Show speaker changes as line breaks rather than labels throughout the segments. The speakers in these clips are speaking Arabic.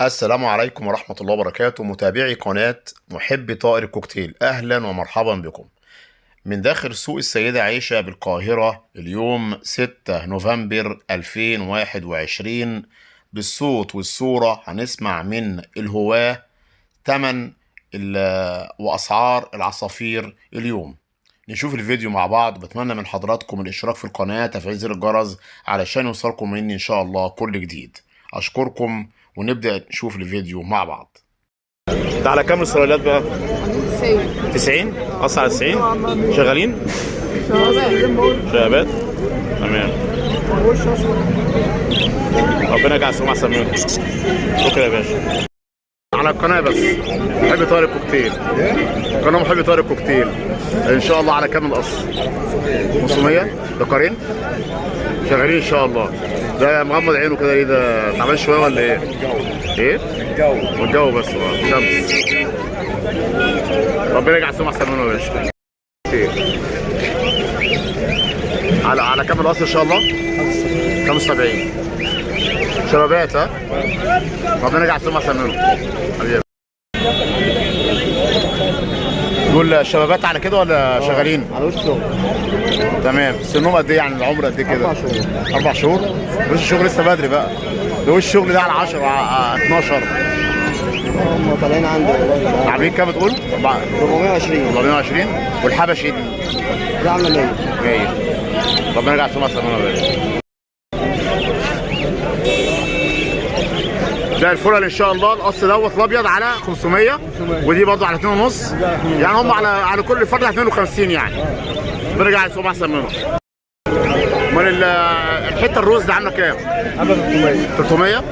السلام عليكم ورحمة الله وبركاته، متابعي قناة محبي طائر الكوكتيل، أهلا ومرحبا بكم من داخل سوق السيدة عائشة بالقاهرة. اليوم 6 نوفمبر 2021. بالصوت والصورة هنسمع من الهواة تمن وأسعار العصافير اليوم. نشوف الفيديو مع بعض. بتمنى من حضراتكم الاشتراك في القناة، تفعيل زر الجرس علشان يوصلكم مني إن شاء الله كل جديد. أشكركم ونبدأ نشوف الفيديو مع بعض. ده على كام السلالات بقى؟ 90 أصل على 90 شغالين؟ شباب تمام. ربنا يجعل السماعة سميهم. شكرا يا باشا. على القناة بس محبي طائر الكوكتيل، قناة محبي طائر الكوكتيل إن شاء الله. على كام القص؟ 500 دكارين شغالين إن شاء الله. ده مغمض عينه كده، ايه ده؟ تعبان شويه ولا ايه؟ ايه؟ والجو بس شمس. ربنا يجعل السماعة احسن منه يا باشا. على كام القصر ان شاء الله؟ 75 شبابات. ها؟ ربنا يجعل السماعة احسن منه حبيبي. دول شبابات على كده ولا شغالين؟
على وش الشغل.
تمام. سنهم قد ايه يعني؟ العمر قد ايه كده؟
4 شهور.
4 شهور؟ وش الشغل لسه بدري بقى. ده وش الشغل ده على 10 12.
هم طالعين عندي والله.
عاملين كام بتقول؟
420.
420. والحبشي
دي عامله 100.
100. ربنا يجعل السماعة احسن منه يا باشا. ده الفلل ان شاء الله. القص دوت الابيض على 500 ودي برضه على 2.5، يعني هم على كل فرد 52 يعني. برجع السوق احسن منهم. امال الحته الروز دي عامله كام؟
عامله 300.
300.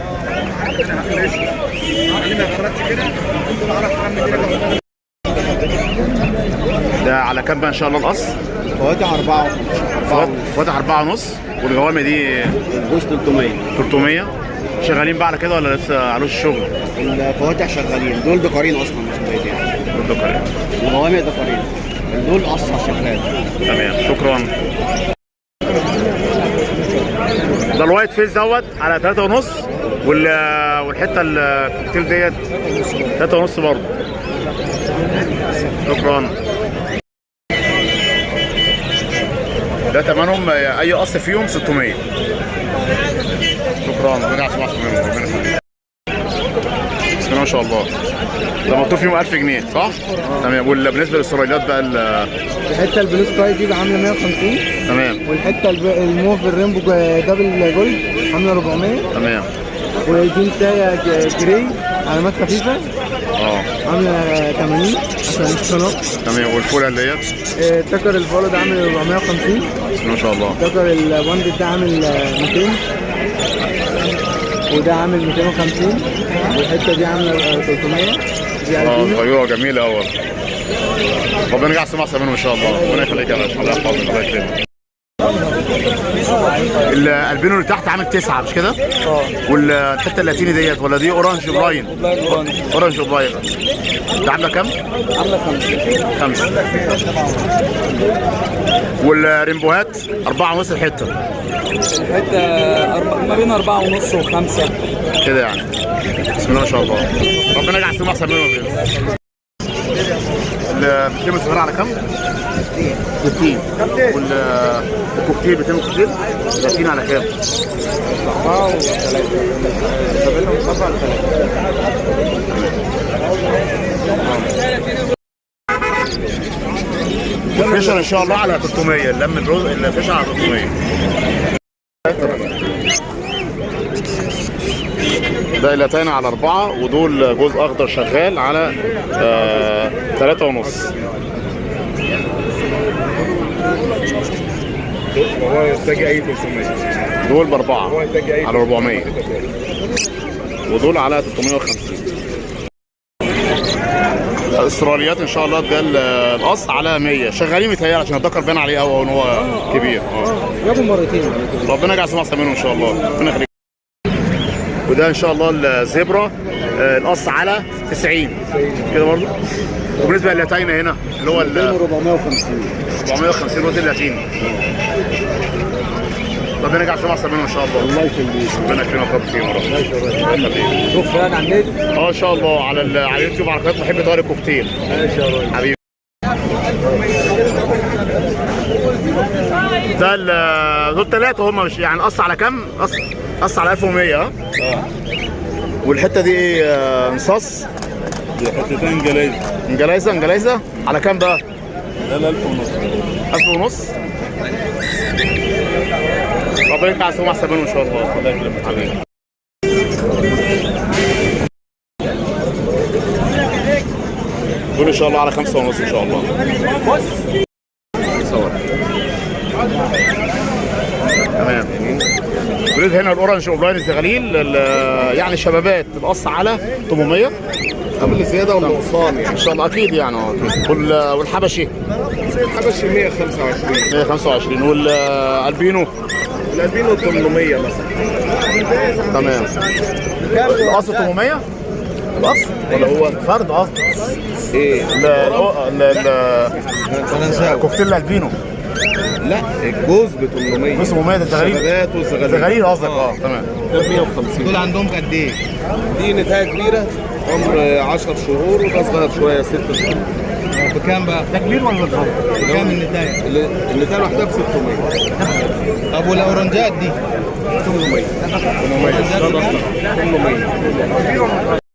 ده على كام بقى ان شاء الله القص؟
فواتح 4.
فواتح 4.5. والجوامع دي
جوز 300.
300. شغالين بقى على كده ولا لسه علوش الشغل؟
الفواتح شغالين، دول دكارين اصلا مش بيت يعني.
دول دكارين.
الغوامق دكارين، دول قصه شغال.
تمام شكرا. ده الوايت فيس دوت على 3.5 والحته الكوكتيل ديت 3.5 برضه. شكرا. ده تمنهم اي قص فيهم 600. شكرا. ربنا يعطيك منهم. ربنا يخليك. بسم الله ما شاء الله. ده مطلوب فيهم 1000 جنيه صح؟ تمام. بالنسبه للسرايلات بقى
الحته البلو سكاي دي عامله 150.
تمام.
والحته الموف الريمبو دبل جولد عامله 400.
تمام.
ودي انتايه جري علامات خفيفه عامله 80 عشان الشنط.
تمام. والفوله اللي هي
تكر الفولو ده عامل 450.
بسم الله ما شاء الله.
تكر الباندت ده عامل 200 وده عامل 250. والحته دي عامله 300. دي
غيوره جميله قوي. ربنا يجعل السماعة احسن منهم ان شاء الله. ربنا يخليك يا باشا. الله يحفظك. الله يكرمك. الالبينو اللي تحت عامل 9 مش كده؟ والحته اللاتيني ديت ولا دي اورانج براين؟ اورانج براين. ده عامله كام؟
عامله 5.
والريمبوهات 4.5 الحته.
ما بين 4.5 و5
كده يعني. بسم الله ما شاء الله. ربنا يجعل السماعة احسن منهم. البتليم الصغيرة على كام؟ 60. والكوكتيل بتليم الكوكتيل 30 على كام؟
4 و3. 7 و7
الفيشر ان شاء الله على 300. اللم الروز الفيشر على 300. ده لاتين على 4 ودول جزء اخضر شغال على 3.5.
هو يحتاج اي 300.
دول ب4 على 400 ودول على 350. الاسرائيليات ان شاء الله ده القص على 100 شغالين متهيألي عشان الذكر باين عليه قوي ان هو كبير.
جابوا مرتين.
ربنا يجعل السماعة احسن منهم ان شاء الله. ربنا يخليك. وده ان شاء الله الزبرة القص على 90 كده برضه. وبالنسبه للاتينا هنا اللي هو
450.
450 وزن اللاتيني. ربنا يجعل سمع سمينه ان شاء الله.
الله يخليك.
ربنا يكرمك رب فيهم يا رب.
الله يخليك.
الله يخليك.
شوف فلان على النت.
اه ان شاء الله على على اليوتيوب على قناه محب طارق كوكتيل.
ماشي يا راجل.
حبيبي. ده دول ثلاثة هم، مش يعني قص على كام؟ قص على 1100. ها؟ والحتة دي ايه؟ نصاص؟
دي حتتين جلايز.
انجلايزة على كام بقى؟
لا 1000 ونص.
1000 ونص. ربنا يجعل سمع سمينه ان شاء الله. الله يكرمك حبيبي. دول ان شاء الله على 5 ونص ان شاء الله. صور. تمام. بريد هنا الاورنج اوبلاين الزغاليل يعني شبابات القص على 800
قبل الزياده والنقصان يعني.
ان شاء الله اكيد يعني. والحبشي
الحبشي 125.
125 والالبينو
الالبينو 800 مثلا.
تمام. القص 800 القص
ولا هو
فرد قصدي
ايه؟
كوكتيل الالبينو.
لا الجوز ب 800.
800 ده الزغاليل.
شبابات والزغاليل.
الزغاليل قصدك. تمام.
ده 150.
دول عندهم قد ايه؟
دي نتاية كبيرة عمر 10 شهور وده صغير شوية 6 شهور.
بكام بقى؟
ده كبير ولا صغير؟
بكام النتاية؟
النتاية لوحدها ب 600.
طب والاورنجات دي؟
800. 800. 800.